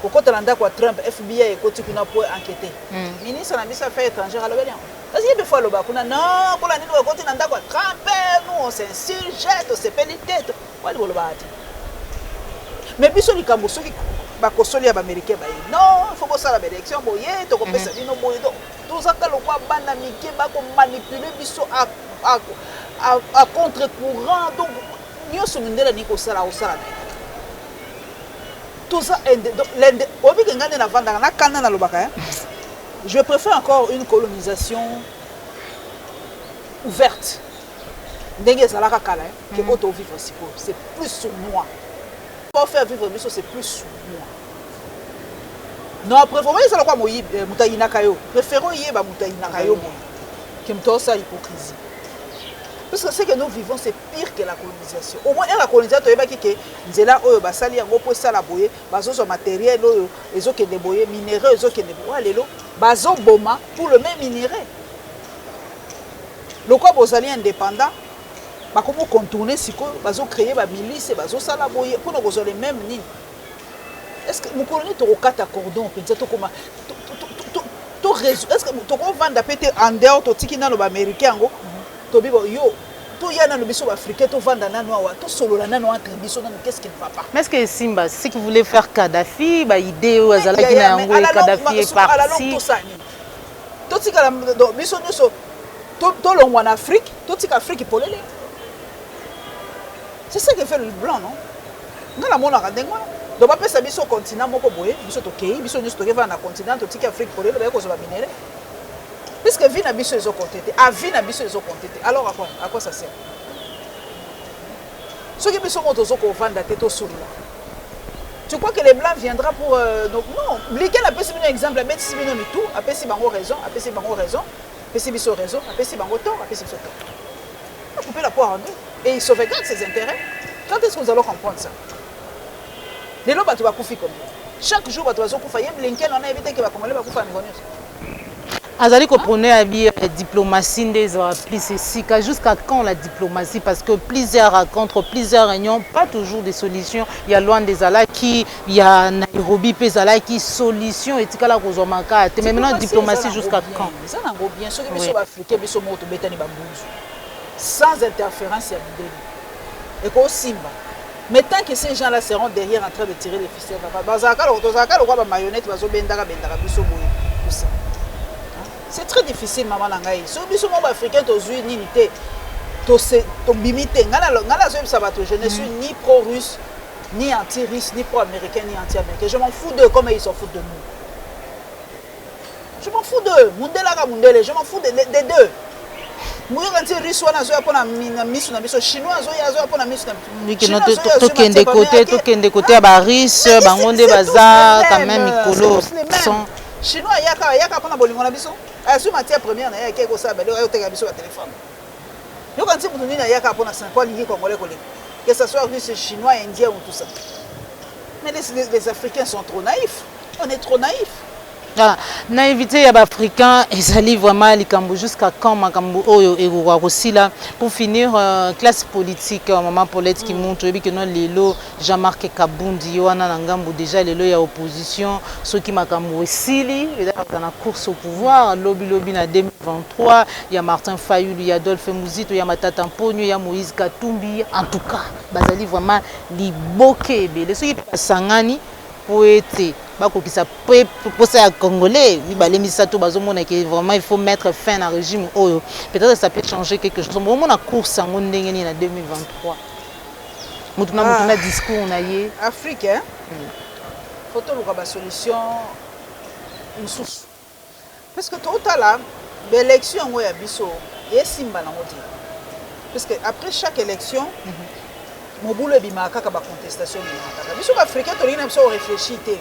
kokota landa kwa Trump FBI ekoti kuna pour enquêter. Ministre na bisa affaires étrangères alors bien. Parce qu'il y a des fois le ba kuna non ko la nini ko koti landa kwa Trump nous on s'insurgette on se pénite. Wali bolo ba ati. Mais biso likambo soki ba kosoli ya ba américain ba non faut que ça la élection boye to ko pesa dino boye to tout ça ka lo kwa bana mike ba ko manipuler biso à contre-courant donc nous sommes ni ko sala o sala. Tout ça je préfère encore une colonisation ouverte. C'est plus sur moi. Pour faire vivre c'est plus sur moi. Non, préférons ça quoi préférons y ba mutaina kayo que me ça l'hypocrisie. Parce que ce que nous vivons, c'est pire que la colonisation. Au moins, la colonisation, il y a des gens qui ont matériel, ils ont des minéraux, ils ont des boma pour le même minerai. Le quoi vous allez indépendant, comment contourner si vous créer des milices, pour nous les mêmes lignes. Est-ce que nous colonies tu as cordon, est-ce que tu vendre en dehors de tiki na américain to bibo yo to yana no biso africain to vendre nano wa to solo la nano entre biso nano qu'est-ce qui ne va pas? Mais est-ce que Simba c'est qui voulait faire Kadhafi ba idée ou azala ki na yango Kadhafi est parti to tika la biso nyoso to longwa na Afrique to tika Afrique polele. C'est ça que fait le blanc non? Ngala mona ka ndengwa donc pas pesa biso continent moko boye biso to kei biso nyoso to ke va na continent to tika Afrique polele ba ko zo ba minere. Puisque vie na biso ezo compter, à vie na biso ezo compter. Alors à quoi ça sert? Ceux qui biso montent aux autres vendre tête au sourd. Tu crois que les blancs viendra pour donc non, bliquer la pesi un exemple, mais si bino tout, a pesi bango raison, a pesi bango raison, pesi biso raison, a pesi bango tort, a pesi biso tort. On couper la poire en deux et ils sauvegardent ses intérêts. Quand est-ce que vous allez comprendre ça? Les lois tu vas couper comme chaque jour tu vas couper, blinker on a évité que va commander va couper en Ivoire. Azali ko prôner la diplomatie des plus c'est jusqu'à quand la diplomatie parce que plusieurs rencontres, plusieurs réunions, pas toujours des solutions. Il y a loin des ala qui il y a Nairobi pesala qui solution et tikala kozomaka. Mais maintenant diplomatie jusqu'à quand? Ça n'a pas bien sûr que biso africain biso moto betani bambuzu. Sans interférence ya bideli. Et ko simba. Mais tant que ces gens-là seront derrière en train de tirer les ficelles, bazaka le quoi ba marionnette bazo bendaka biso boye tout ça. C'est très difficile, maman Nangaï. Si vous êtes africain, vous êtes unité. Vous êtes limité. Je ne suis ni pro-russe, ni anti-russe, ni pro-américain, ni anti-américain. Je m'en fous d'eux comme ils s'en foutent de nous. Je m'en fous d'eux. Je m'en fous des deux. Moi, anti-russe, chinois, Chinois, il y a pas bolingo na biso. Sur matière première, il y a quelque chose à biso téléphone. Yo quand vous venez il y a pas na 5 ans lié congolais collé. Que ce soit russe, chinois, indien ou tout ça. Mais les Africains sont trop naïfs. On est trop naïfs. Voilà. Naïveté ya africain ezali vraiment likambo jusqu'à quand makambo oyo ego aussi là pour finir classe politique maman Paulette qui montre que non lelo Jean-Marc Kabundi wana na ngambo déjà lelo ya opposition ceux qui makambo esili dans la course au pouvoir lobby na 2023 il y a Martin Fayulu il y a Adolphe Muzito il y a Matata Mponyo il y a Moïse Katumbi en tout cas bazali vraiment liboke belé ceux qui sangani poété pour ça congolais vraiment il faut mettre fin au régime peut-être ça peut changer quelque chose au moment la course en 2023 mutuna discours na yé Afrique hein faut trouver une solution parce que tout à l'heure l'élection ya biso yesimba na moti parce que après chaque élection Mobulo bimaka ka ba contestation bimaka. Biso africain to lina biso réfléchir té.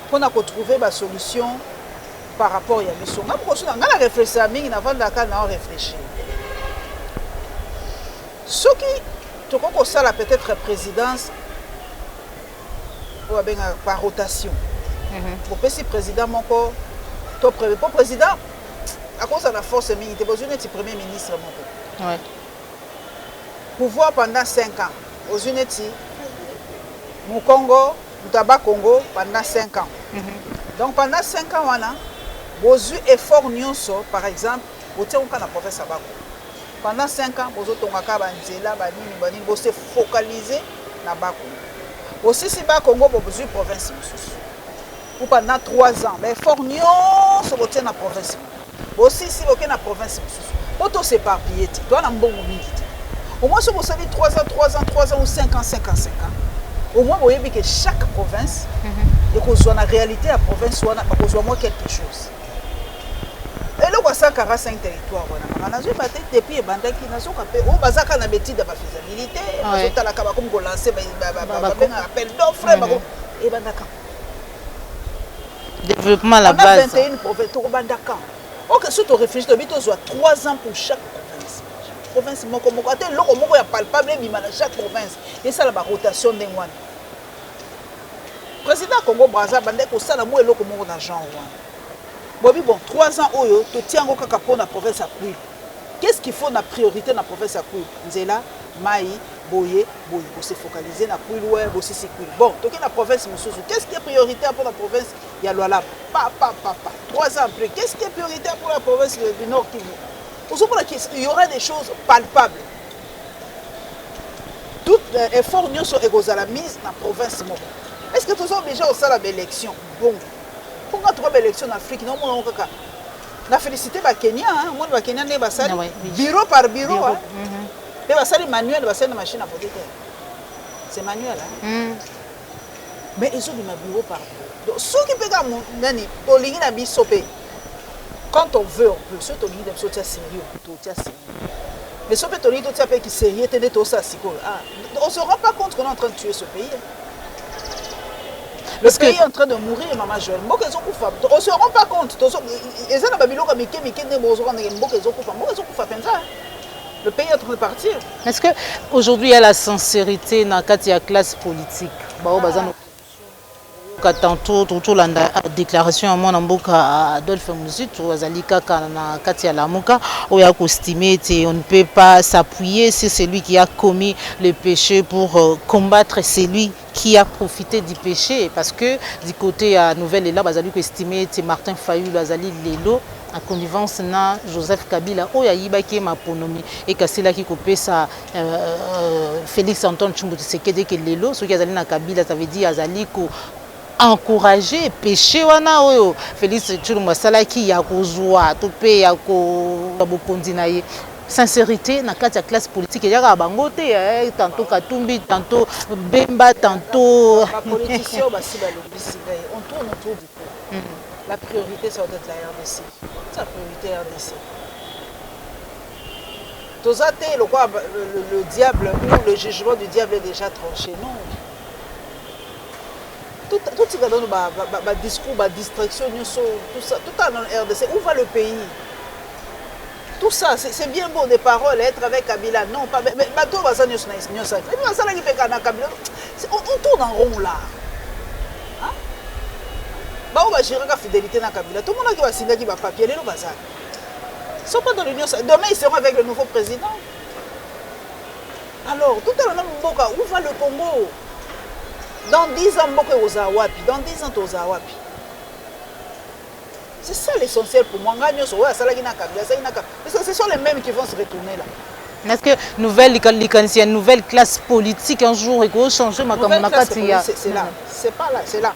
Pour na trouver ba solution par rapport ya biso. Ngam ko suna ngala réfléchir mingi na vanda ka na réfléchir. Ce qui to ko sala peut-être présidence ou benga par rotation. Pour pesi président moko to président à cause de la force mingi te besoin de premier ministre moko. Ouais. Pouvoir pendant 5 ans. Aux Unis, au Congo, au Congo pendant 5 ans. Donc pendant 5 ans, vous avez effort par exemple, vous avez la province à Bako. Pendant 5 ans, vous avez se focaliser dans Bako. Aussi, si Bako, vous avez province. Ou pendant 3 ans, l'effort sur la province. Aussi, si vous avez la province, vous avez s'éparpiller. Vous avez un bon moment. Au moins, si vous savez 3 ans ou 5 ans, au moins, vous voyez que chaque province, et qu'on soit en réalité, la province soit moins quelque chose. Et là, on a 5 territoires. On a depuis les bandes qui n'ont pas fait. On a une métier de faisabilité. On a lancé un appel d'offres. Développement à la base. On a 21 provinces. Ok, si tu réfléchis, tu as 3 ans pour chaque province. province moko moko ate loko moko ya palpable bima na chaque province et ça la rotation ndengwana président Congo Brazza bande ko sala mo eloko moko na genre wana bobi bon 3 ans oyo to tiango kaka pona province ya Kwilu qu'est-ce qu'il faut na priorité na province ya Kwilu nzela mai boye boye pour se focaliser na Kwilu ouais bossi Kwilu bon toki na province mususu qu'est-ce qui est prioritaire pour la province ya Lualaba pa 3 ans après qu'est-ce qui est prioritaire pour la province du Nord Kivu il y aura des choses palpables tout effort nous sont égaux à la mise dans la province moko est-ce que tous ont déjà au salle d'élection bon pourquoi trois élections en Afrique non mon kaka na félicité ba Kenya hein moi ba Kenya ne ba sali bureau par bureau hein et ba sali manuel ba sali machine à voter c'est manuel hein mais ils ont du bureau par bureau donc ceux qui pega nani to lingi na bisopé quand on veut on peut surtout lingi de sortir sérieux tout tia sérieux mais sopé to lingi to tia pe qui sérieux tene to ça siko ah on se rend pas compte qu'on est en train de tuer ce pays le pays est en train de mourir, maman Joël. On ne se rend pas compte. Le pays est en train de partir. Est-ce qu'aujourd'hui, il y a la sincérité dans la classe politique? Tantôt la déclaration à mon amboka Adolphe Muzitu azalika na kati ya lamuka oya estimé on ne peut pas s'appuyer sur celui qui a commis le péché pour combattre celui qui a profité du péché parce que du côté à Nouvelle-Élan bazali estimé Martin Fayulu azali lelo en connivence na Joseph Kabila oya yibaki maponomi et kasila ki kopesa Félix Antoine Tshimbu Tshisekedi que lelo ce qui azali na Kabila ça veut dire azali ko encourager péché wana oyo Félix Tshilombo salaki ya kozwa to pe ya ko bokondi na ye sincérité na kati ya classe politique ya bango te tantôt Katumbi tantôt Bemba tantôt la politicien basi ba lobisi on tourne autour du pot la priorité ça doit être la RDC c'est la priorité RDC tozate le diable ou le jugement du diable est déjà tranché non tout ce qui est discours, distraction, tout ça, tout ça dans le RDC. Où va le pays? Tout ça, c'est bien beau des paroles, être avec Kabila. Non, pas. Mais on tourne en rond là. On va gérer la fidélité dans Kabila. Tout le monde qui va signer qui va papier, les bazar. Ils ne sont pas dans l'Union. Demain, ils seront avec le nouveau président. Alors, tout à l'heure, où va le Congo? Dans 10 ans, dans 10 ans, c'est ça l'essentiel pour moi. Ce sont les mêmes qui vont se retourner là. Est-ce que nouvelle classe politique un jour et changer ma c'est là, c'est pas là, c'est là.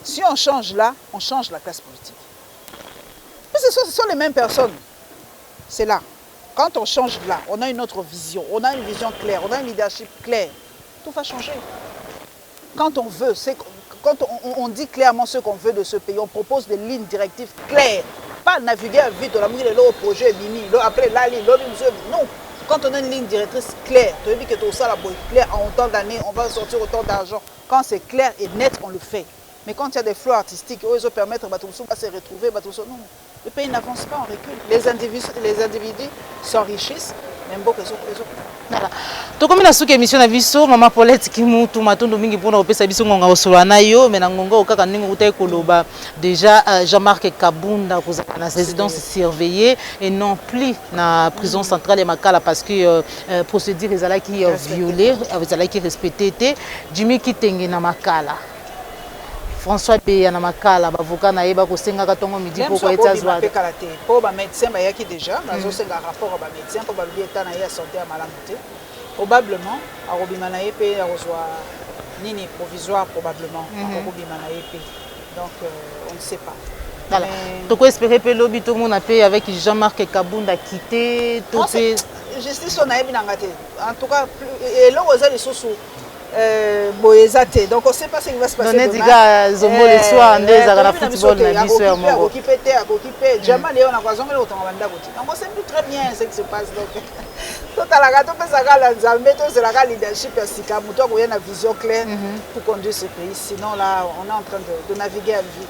Si on change là, on change la classe politique. Mais ce sont les mêmes personnes. C'est là. Quand on change là, on a une autre vision, on a une vision claire, on a un leadership clair. Tout va changer. Quand on veut, quand on dit clairement ce qu'on veut de ce pays, on propose des lignes directives claires. Pas naviguer à vite, on a mis le projet, après non. Quand on a une ligne directrice claire, tu dis que tout ça est clair, en autant d'années, on va sortir autant d'argent. Quand c'est clair et net, on le fait. Mais quand il y a des flux artistiques, ils permettent de se retrouver, non. Le pays n'avance pas, on recule. Les individus s'enrichissent, même beaucoup voilà. Donc comme la émission na biso maman Paulette ki mutu matondo mingi pona opesa biso ngonga osolo na yo mais na ngonga okaka ningo utai koloba déjà Jean-Marc Kabunda kozala na résidence surveillée et non plus na prison centrale de Makala parce que procédure ezala qui violée ezala qui respecté té Jimmy Kitenge na Makala François Peya na Makala bavoka na yeba ko senga ka tongo midi ko etazwa po ba médecin ba yaki déjà bazo senga rapport ba médecin ko ba bieta na ya santé ya malamu te probablement a robima na yep a rozwa nini provisoire probablement a robima na yep donc on ne sait pas voilà donc espérer pe lobi tout monde a payé avec Jean-Marc Kabunda quitté tout fait justice on a yebi na ngate en tout cas et là oza les sous donc on ne sait pas ce qui va se passer demain. Zombo le soir, on est à la football, on a dit sur moi. On occupé, jamais on a croisé mais autant on va donc on sait plus très bien ce qui se passe donc tout à la gâteau peut ça la Zambie tout c'est la leadership à Sika muto ko yana vision claire pour conduire ce pays sinon là on est en train de naviguer à vue.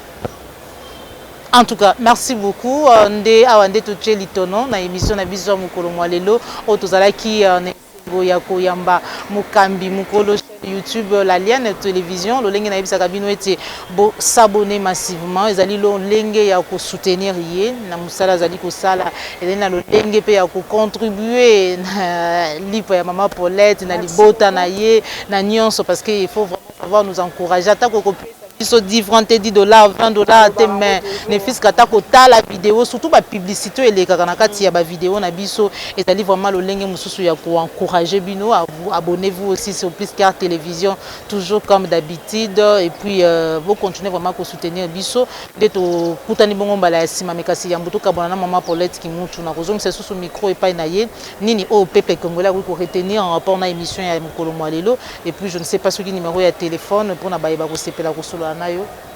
En tout cas, merci beaucoup. Nde awande toche litono na émission na biso mukolo mwalelo o tozala ki ya koyamba mukambi mukolo YouTube la liane télévision lo lenge na yebisaka bino ete bo s'abonner massivement ezali lo lenge ya ko soutenir ye na musala zali ko sala ezali na lo lenge pe ya ko contribuer na lipo ya mama Paulette na libota na ye na nyonso parce que il faut vraiment savoir nous encourager atako ko so différentes $10 $20 mais ne fils kata kota la vidéo surtout ba publicité et kaka na kati ya ba vidéo na biso ezali vraiment le lenge mususu ya ko encourager bino à vous abonnez-vous aussi sur Plus Clair Télévision toujours comme d'habitude et puis vous continuez vraiment à soutenir biso de to kutani bongo mbala ya sima mekasi ya mbuto kabona na mama Paulette ki mutu na kozom c'est sous micro et pas na ye nini o pepe congolais ko retenir en rapport na émission ya mukolo mwalelo et puis je ne sais pas ce qui numéro ya téléphone pour na ba ko sepela ko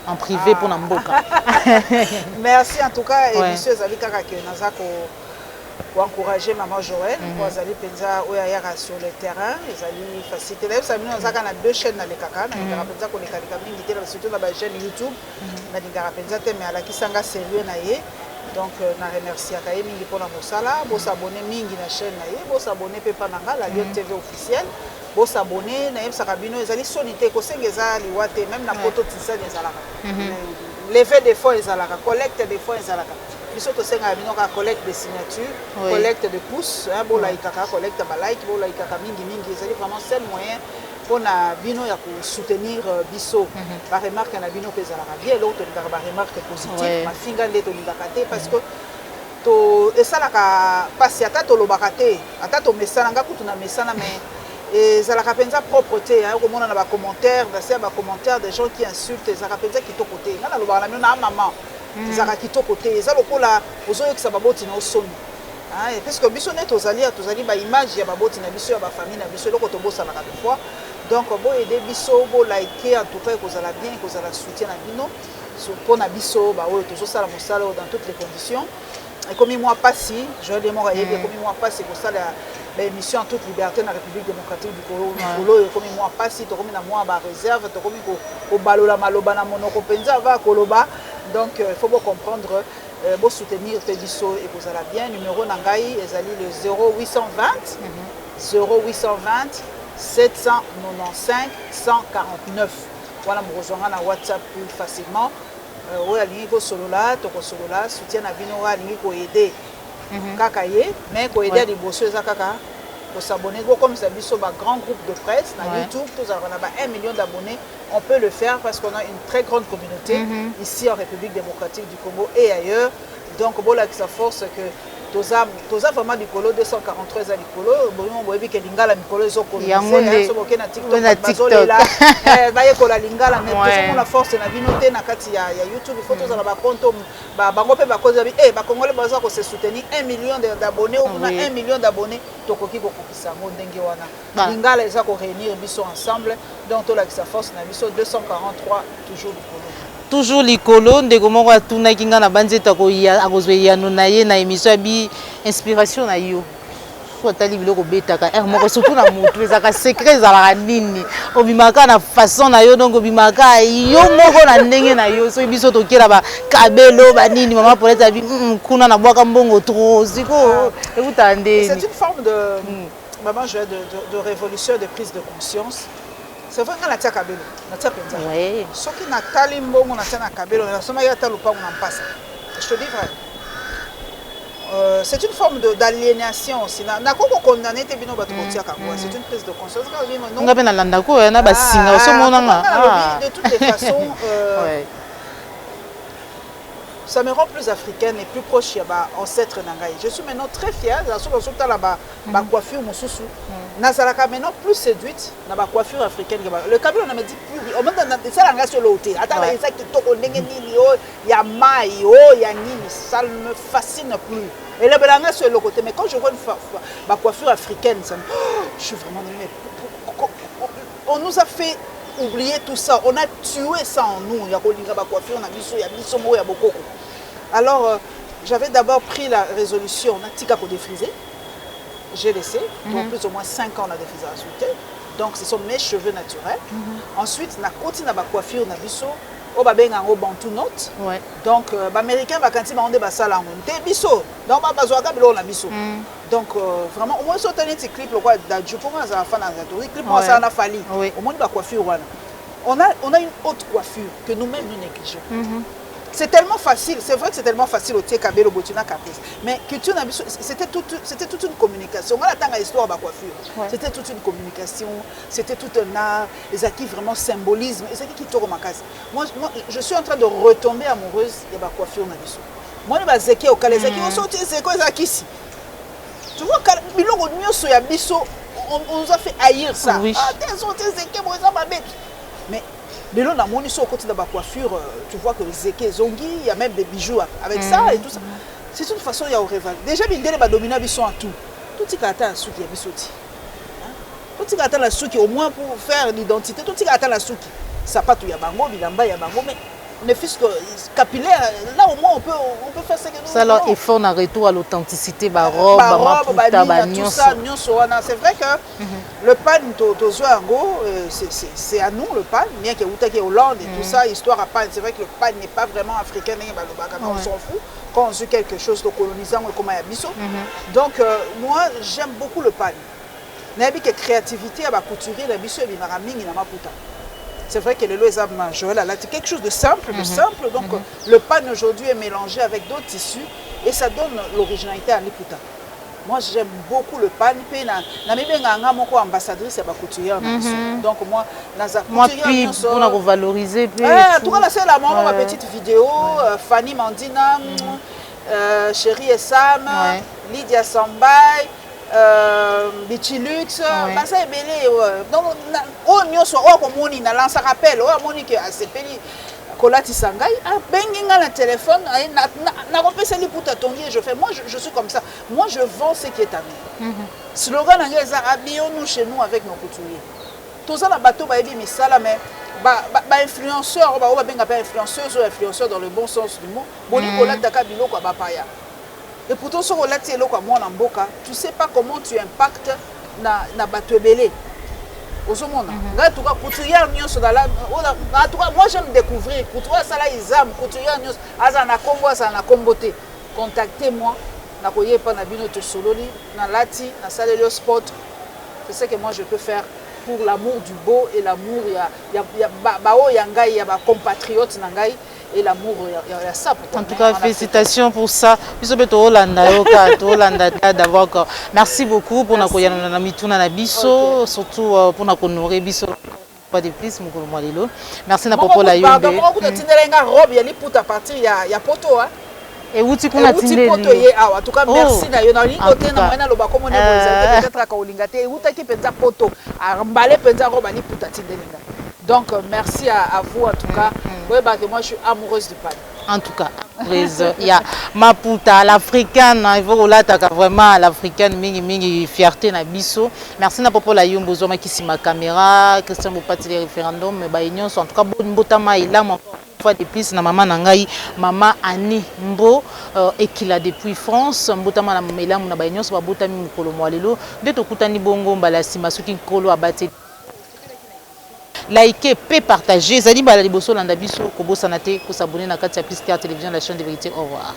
en privé pour Namboka. Merci en tout cas et monsieur Zalika que pour encourager maman Joël pour Zali Penza Oyayara sur le terrain ils allaient faciliter là ça nous a deux chaînes dans les kaka na Penza ko les kaka mingi te surtout na ba chaîne YouTube na Lingara Penza te mais ala kisanga sérieux na ye donc na remercier akaye mingi pour la mosala bo s'abonner mingi na chaîne na ye bo s'abonner pe pananga la Lion TV officielle bo s'abonner na yebsaka bino ezali sonité ko sengeza liwate même na poto tisa ezalaka lever des fonds ezalaka collecte des fonds ezalaka biso to senga bino ka collecte de signature collecte de pouces bo la ikaka collecte ba like bo la ikaka mingi ezali vraiment seul moyen pour na bino ya ko soutenir biso ba remarque na bino ezalaka bien l'autre ndaka ba remarque positive ma finga ndeto ndaka te parce que to esalaka pasi ata to lobaka te ata to mesana nga kutu na mesana mais et ça la penza propreté hein comme on a ba commentaire c'est ba commentaire des gens qui insultent ça la penza qui to côté na la lobaka na maman ça la qui to côté ça lokola ozoyo ki sababoti na osoni hein et parce que biso net tozali ba image ya baboti na biso ya ba famille na biso loko to bosa na ka fois donc bo aider biso bo liker en tout cas ko zala bien ko zala soutien na bino pour na biso ba oyo tozo sala mosala dans toutes les conditions et comme moi passé je vais demander comme moi passé ko sala l'émission en toute liberté dans la République démocratique du Congo et comme moi passé to comme na moi ba réserve to comme ko balola maloba na monoko penza va koloba donc il faut bien comprendre pour soutenir Pédiso et vous allez bien numéro nangai ezali le 0820 795 149 voilà me rejoindre na WhatsApp plus facilement ouais alingi ko solola to ko solola soutien na bino alingi ko aider kaka ye mais ko aider liboso eza kaka ko s'abonner comme ça biso ba grand groupe de presse na YouTube tous on a 1 million d'abonnés on peut le faire parce qu'on a une très grande communauté ici en République démocratique du Congo et ailleurs donc bon là que ça force que toza vraiment du colo 243 à Nicolo bon boyebi ke lingala Nicolo zo coloniser so boke na TikTok bazolela baye kola lingala mais toza la force na binoté na kati ya YouTube il faut toza ba compte bango pe ba koza bi ba congolais baza ko se soutenir 1 million d'abonnés ou na 1 million d'abonnés tokoki ko kokisa ngo ndenge wana lingala eza ko réunir biso ensemble donc to la que ça force na biso 243 toujours du colo toujours likolo ndeko moko atunaki nga na banzeta koya akozwe yano na ye na émission bi inspiration na yo so tali biloko betaka moko surtout na mutu ezaka secret ezalaka nini obimaka na façon na yo donc obimaka yo moko na ndenge na yo so biso tokela ba kabelo ba nini mama Paulette abi kuna na bwaka mbongo trop siko ekuta ndeni c'est une forme de maman je de révolution de prise de conscience. C'est vrai que natia kabelo natia penza oui soki natali mbongo natia na kabelo na soma ya ta lupango na mpasa je te dis vrai c'est une forme d'aliénation aussi na koko condamner te bino bato kotia kango c'est une prise de conscience quand bino non ngabe na landa ko na basinga so mona nga de toutes les façons ça me rend plus africaine et plus proche ya ba ancêtre nangai. Je suis maintenant très fière de la source là ba coiffure mususu. Nazalaka maintenant plus séduite na ba coiffure africaine que le Kabila on me dit plus au moment ça la ngasi loté. Ata ba exact to ko ndenge nini yo ya mai yo ya nini ça me fascine plus. Et le belanga sur le côté mais quand je vois une coiffure africaine ça je suis vraiment on nous a fait oublier tout ça, on a tué ça en nous. Il y a coiffure, on a mis il y a mis il y a beaucoup. Alors j'avais d'abord pris la résolution, on a tika pour défriser. J'ai laissé, pour plus ou moins 5 ans on a défrisé à donc ce sont mes cheveux naturels. Ensuite, on a continué ma coiffure, on a mis au babenga au bantu note. Ouais. Donc américain bakanti ba onde basala ngonte biso. Donc ba bazwaka bilo na biso. Donc vraiment au moins so tani ti clip quoi da pour moi ça fan na clip moi ça na fali. Au moins ba coiffure wana. On a une haute coiffure que nous-mêmes nous négligeons. C'est tellement facile, c'est vrai que c'est tellement facile au Tiekabé, au Botina Caprice. Mais culture c'était toute une communication. On a la histoire de la coiffure. C'était toute une communication, c'était tout un art. Les acquis vraiment symbolisme. Les acquis qui tournent ma case. Moi, je suis en train de retomber amoureuse de la coiffure. Moi, je suis au Calais. Tu vois, on nous a fait haïr ça. Oui. Mais Bélo n'a moni sur côté de la coiffure, tu vois que les équés zongi, il y a même des bijoux avec ça et tout ça. C'est une façon il y a au rival. Déjà bindé les dominants ils sont à tout. Tout ce qui attend la souki, il y a bisoti. Tout ce qui attend la souki au moins pour faire l'identité, tout ce qui attend la souki. Ça pas tout il y a bango, bilamba il y a bango mais ne fût-ce que capillaire, là au moins on peut faire ce que nous. Ça alors effort un retour à l'authenticité, ba robe, tout ça, c'est vrai que le pan c'est à nous le pan, bien qu'il y ait Hollande et tout ça, histoire à pan, c'est vrai que le pan n'est pas vraiment africain, on s'en fout. Quand on dit quelque chose de colonisant, comme il y a biso. Donc moi j'aime beaucoup le pan. N'ayez que créativité à couturier, la biso et binaraming na maputa. C'est vrai que le lot Joël c'est quelque chose de simple, Donc le pan aujourd'hui est mélangé avec d'autres tissus et ça donne l'originalité à l'Ikuta. Moi j'aime beaucoup le pan. Moi ambassadrice à couturière. Donc moi puis on a revalorisé. Tout cas c'est la maman ma petite vidéo Fanny Mandina, Chérie et Sam, Lydia Sambay. Bichilux, ça est belé. Donc, on soit on na lance rappel, on moni que a sepeli kolati sangai, benginga na téléphone, na repese li pour tatongier, je fais moi je suis comme ça. Moi je vends ce qui est à nous. Slogan angeza habillons-nous chez nous avec nos couturiers. Tout ça la bateau ba ebi misala mais ba influenceur ba benga ba influenceuse ou influenceur dans le bon sens du mot. Boni kolata ka biloko ba paya. Et pourtant, si tu es tu ne sais pas comment tu impactes na batebele. Moi j'aime découvrir. Contactez-moi. C'est ce que moi je peux faire pour l'amour du beau et l'amour. Il y a compatriotes. Et l'amour, il y a ça. En tout cas, félicitations pour ça. Merci beaucoup pour nous surtout pour nous honorer. Pas de plus, merci na popo la yombe. Et où tu connais en tout cas merci na yo na lingote na mwana loba comme on est peut-être ka olingate et où taki penza poto a mbalé penza roba ni puta tindelinga. Donc merci à vous en tout cas. Moi je suis amoureuse du pan. En tout cas, il y a Maputa, l'africaine, il faut vraiment l'africaine, mingi fierté na biso. Merci na popo la yombo zoma qui si ma caméra, Christian Bopati les référendums, mais ba union en tout cas bon botama il a fois de plus na maman nangai maman Annie Mbo et qui l'a depuis France mbotama na mela na ba union so ba botami mukolo mwalelo de to kutani bongo mbala sima soki nkolo abate. Likez, partagez, Zali Baladiboso Landabiso, Kobo Sanate, ko s'abonner à la Télévision, la chaîne de vérité. Au revoir.